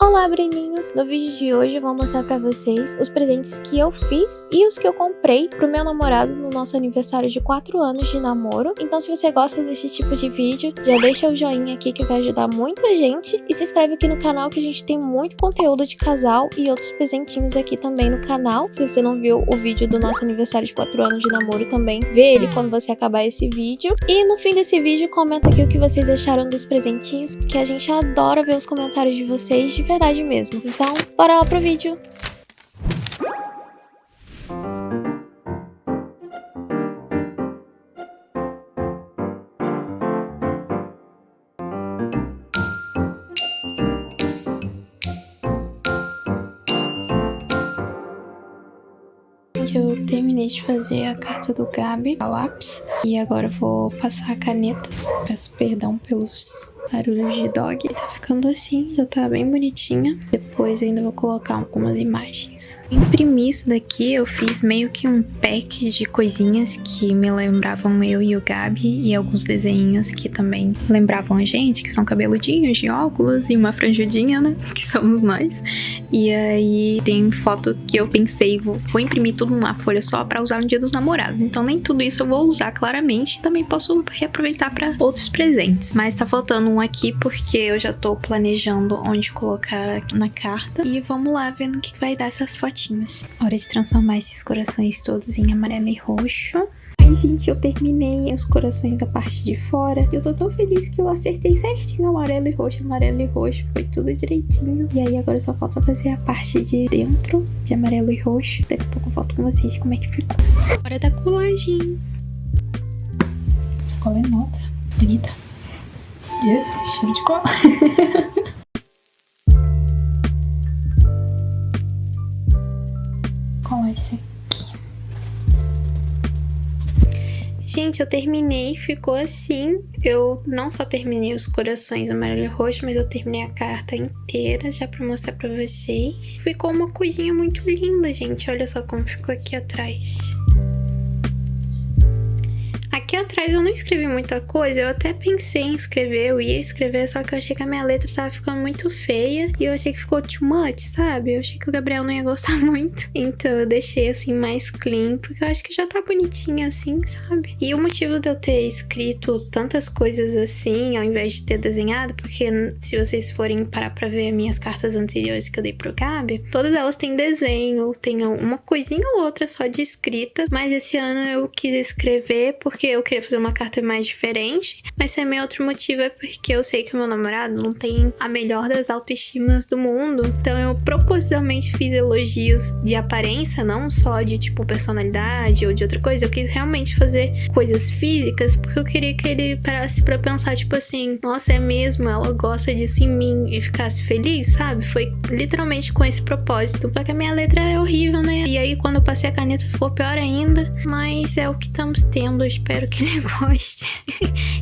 Olá, Breninhos! No vídeo de hoje eu vou mostrar pra vocês os presentes que eu fiz e os que eu comprei pro meu namorado no nosso aniversário de 4 anos de namoro. Então se você gosta desse tipo de vídeo, já deixa o joinha aqui que vai ajudar muito a gente e se inscreve aqui no canal que a gente tem muito conteúdo de casal e outros presentinhos aqui também no canal. Se você não viu o vídeo do nosso aniversário de 4 anos de namoro também, vê ele quando você acabar esse vídeo. E no fim desse vídeo comenta aqui o que vocês acharam dos presentinhos, porque a gente adora ver os comentários de vocês de verdade mesmo. Então, bora lá pro vídeo! Eu terminei de fazer a carta do Gabi a lápis e agora eu vou passar a caneta. Peço perdão pelos barulhos de dog. Tá ficando assim, já tá bem bonitinha. Depois ainda vou colocar algumas imagens. Imprimi isso daqui, eu fiz meio que um pack de coisinhas que me lembravam eu e o Gabi e alguns desenhos que também lembravam a gente, que são cabeludinhos de óculos e uma franjudinha, né? Que somos nós. E aí tem foto que eu pensei, vou imprimir tudo numa folha só pra usar no Dia dos Namorados. Então nem tudo isso eu vou usar claramente, também posso reaproveitar pra outros presentes. Mas tá faltando um aqui porque eu já tô planejando onde colocar aqui na carta. E vamos lá vendo o que vai dar essas fotinhas. Hora de transformar esses corações todos em amarelo e roxo. Ai, gente, eu terminei os corações da parte de fora. Eu tô tão feliz que eu acertei certinho amarelo e roxo, foi tudo direitinho. E aí agora só falta fazer a parte de dentro de amarelo e roxo. Daqui a pouco eu volto com vocês como é que ficou. Hora da colagem. Essa cola é nova, bonita. Cheiro de cola. Colar esse aqui. Gente, eu terminei, ficou assim. Eu não só terminei os corações amarelo e roxo, mas eu terminei a carta inteira já pra mostrar pra vocês. Ficou uma coisinha muito linda, gente. Olha só como ficou aqui atrás. Aqui atrás eu não escrevi muita coisa, eu até pensei em escrever, eu ia escrever, só que eu achei que a minha letra tava ficando muito feia e eu achei que ficou too much, sabe? Eu achei que o Gabriel não ia gostar muito, então eu deixei assim mais clean, porque eu acho que já tá bonitinha assim, sabe? E o motivo de eu ter escrito tantas coisas assim, ao invés de ter desenhado, porque se vocês forem parar pra ver as minhas cartas anteriores que eu dei pro Gabi, todas elas têm desenho, tem uma coisinha ou outra só de escrita, mas esse ano eu quis escrever porque eu queria fazer uma carta mais diferente, mas também outro motivo é porque eu sei que o meu namorado não tem a melhor das autoestimas do mundo, então eu propositalmente fiz elogios de aparência, não só de tipo personalidade ou de outra coisa. Eu quis realmente fazer coisas físicas porque eu queria que ele parasse pra pensar tipo assim, nossa, é mesmo, ela gosta disso em mim, e ficasse feliz, sabe? Foi literalmente com esse propósito. Só que a minha letra é horrível, né? E aí quando eu passei a caneta ficou pior ainda, mas é o que estamos tendo. Eu espero que ele goste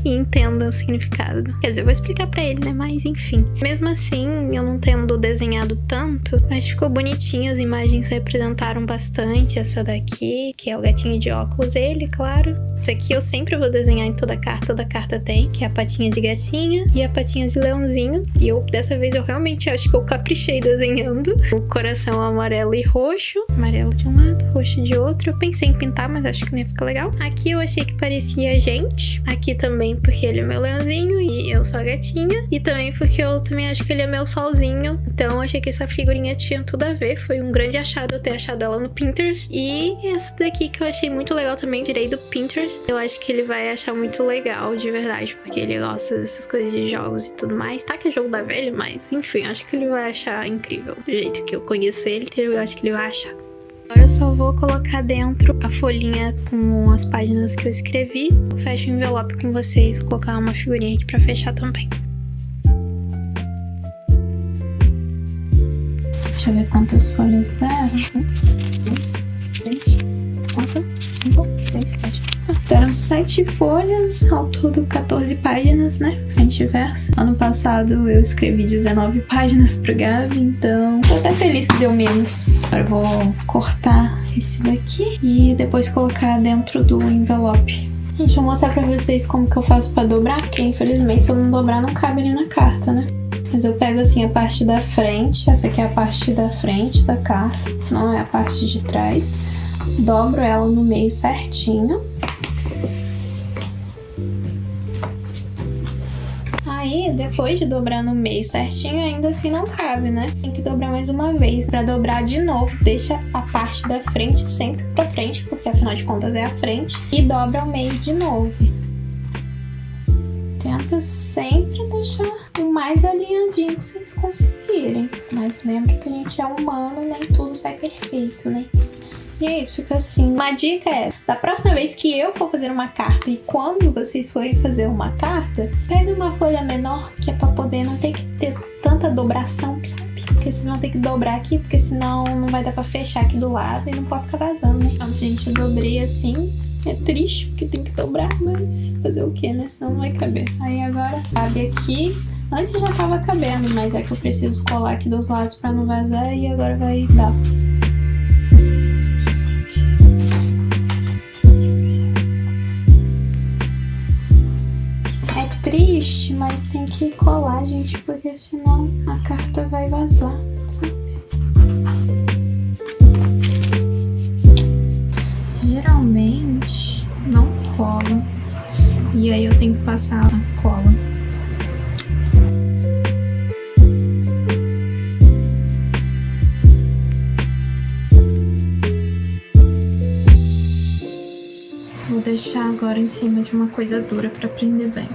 e entenda o significado. Quer dizer, eu vou explicar pra ele, né? Mas enfim. Mesmo assim, eu não tendo desenhado tanto, mas ficou bonitinho. As imagens representaram bastante. Essa daqui, que é o gatinho de óculos, ele, claro. Essa aqui eu sempre vou desenhar em toda carta tem, que é a patinha de gatinha e a patinha de leãozinho. E dessa vez eu realmente acho que eu caprichei desenhando. O coração amarelo e roxo. Amarelo de um lado, roxo de outro. Eu pensei em pintar, mas acho que não ia ficar legal. Aqui eu achei que parecia a gente. Aqui também porque ele é meu leãozinho e eu sou a gatinha. E também porque eu também acho que ele é meu solzinho. Então eu achei que essa figurinha tinha tudo a ver. Foi um grande achado eu ter achado ela no Pinterest. E essa daqui que eu achei muito legal também, tirei do Pinterest. Eu acho que ele vai achar muito legal, de verdade, porque ele gosta dessas coisas de jogos e tudo mais. Tá que é jogo da velha, mas enfim, acho que ele vai achar incrível. Do jeito que eu conheço ele, eu acho que ele vai achar. Agora eu só vou colocar dentro a folhinha com as páginas que eu escrevi. Eu fecho o envelope com vocês, vou colocar uma figurinha aqui pra fechar também. Deixa eu ver quantas folhas deram. 2, 3, 4, 5, 6, 7. Deram 7 folhas, ao todo 14 páginas, né? Frente e verso. Ano passado eu escrevi 19 páginas pro Gabi, então tô até feliz que deu menos. Agora eu vou cortar esse daqui e depois colocar dentro do envelope. Gente, eu vou mostrar pra vocês como que eu faço pra dobrar, porque infelizmente se eu não dobrar não cabe ali na carta, né? Mas eu pego assim a parte da frente, essa aqui é a parte da frente da carta, não é a parte de trás. Dobro ela no meio certinho. Aí, depois de dobrar no meio certinho, ainda assim não cabe, né? Tem que dobrar mais uma vez. Pra dobrar de novo, deixa a parte da frente sempre pra frente, porque afinal de contas é a frente. E dobra ao meio de novo. Tenta sempre deixar o mais alinhadinho que vocês conseguirem. Mas lembra que a gente é humano, nem tudo sai perfeito, né? E é isso, fica assim. Uma dica é, da próxima vez que eu for fazer uma carta e quando vocês forem fazer uma carta, pega uma folha menor, que é pra poder não ter que ter tanta dobração, sabe? Porque vocês vão ter que dobrar aqui, porque senão não vai dar pra fechar aqui do lado e não pode ficar vazando, né? Então, gente, eu dobrei assim. É triste, porque tem que dobrar, mas fazer o que, né? Senão não vai caber. Aí agora cabe aqui. Antes já tava cabendo, mas é que eu preciso colar aqui dos lados pra não vazar e agora vai dar. Triste, mas tem que colar, gente, porque senão a carta vai vazar, sabe? Geralmente não cola e aí eu tenho que passar a cola. Vou deixar agora em cima de uma coisa dura para prender bem.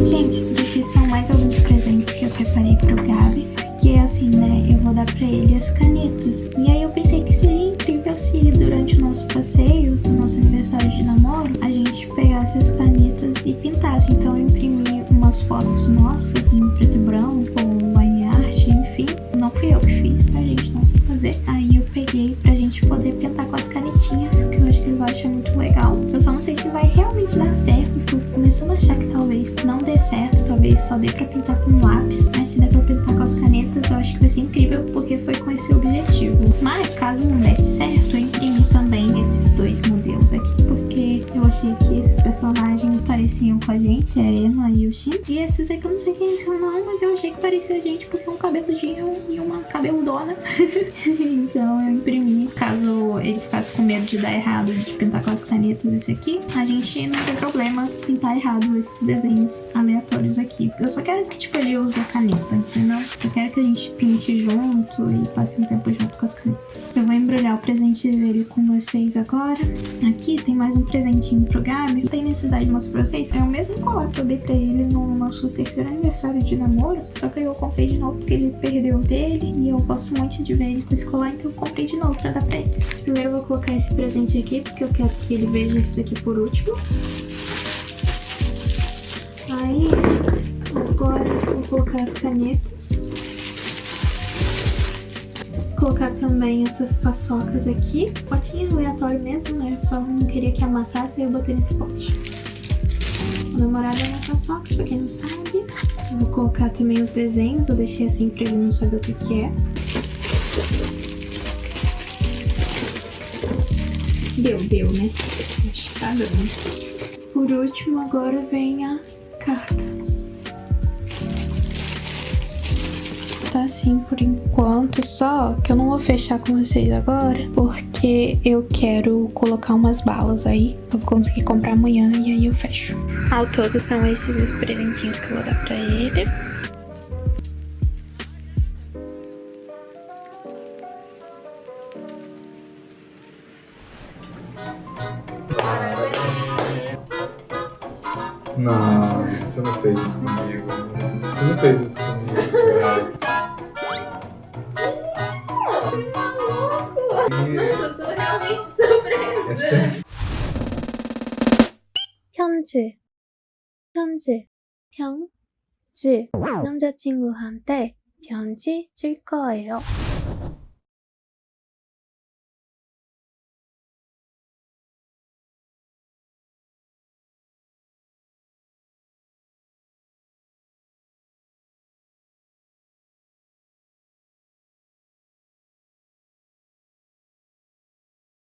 Gente, isso daqui são mais alguns presentes que eu preparei pro Gabi, porque assim, né, eu vou dar pra ele as canetas. E aí eu pensei que seria incrível se durante o nosso passeio, no nosso aniversário de namoro, a gente pegasse as canetas e pintasse. Então eu imprimi umas fotos nossas em preto e branco, com line art, enfim. Não fui eu que fiz, tá, gente? Não sei fazer. Aí eu peguei pra gente poder pintar com as canetinhas, que eu acho que ele vai achar muito legal. Eu só não sei se vai realmente dar certo, tô começando a achar que talvez não dê certo, talvez só dê pra pintar com lápis, mas se der pra pintar com as canetas, eu acho que vai ser incrível, porque foi com esse objetivo. Mas caso não desse certo, eu imprimi também esses dois modelos aqui, porque eu achei que esses personagens pareciam com a gente, a Emma e o Shin. E esses aqui eu não sei quem são não, mas eu achei que parecia a gente, porque é um cabeludinho e uma cabeludona. Então eu imprimi. Caso ele ficasse com medo de dar errado de pintar com as canetas esse aqui, a gente não tem problema pintar errado esses desenhos aleatórios aqui. Eu só quero que, tipo, ele use a caneta, entendeu? Só quero que a gente pinte junto e passe um tempo junto com as canetas. Eu vou embrulhar o presente dele com vocês agora. Aqui tem mais um presentinho pro Gabi. Não tem necessidade de mostrar pra vocês. É o mesmo colar que eu dei pra ele no nosso terceiro aniversário de namoro. Só que eu comprei de novo porque ele perdeu o dele e eu gosto muito de ver ele com esse colar, então eu comprei de novo pra dar pra ele. Primeiro eu vou colocar esse presente aqui, porque eu quero que ele veja esse daqui por último. Aí, agora eu vou colocar as canetas. Vou colocar também essas paçocas aqui. Potinho aleatório mesmo, né? Eu só não queria que amassasse, aí eu botei nesse pote. O namorado é uma paçoca, pra quem não sabe. Eu vou colocar também os desenhos, eu deixei assim pra ele não saber o que é. Deu, né? Acho que tá dando. Por último, agora vem a carta. Tá assim por enquanto, só que eu não vou fechar com vocês agora, porque eu quero colocar umas balas aí. Eu vou conseguir comprar amanhã e aí eu fecho. Ao todo são esses os presentinhos que eu vou dar pra ele. Não, você não fez isso comigo. Você não fez isso comigo, velho. Nossa, eu tô realmente surpresa. É sério. 편지. 남자친구한테 편지 줄 거예요.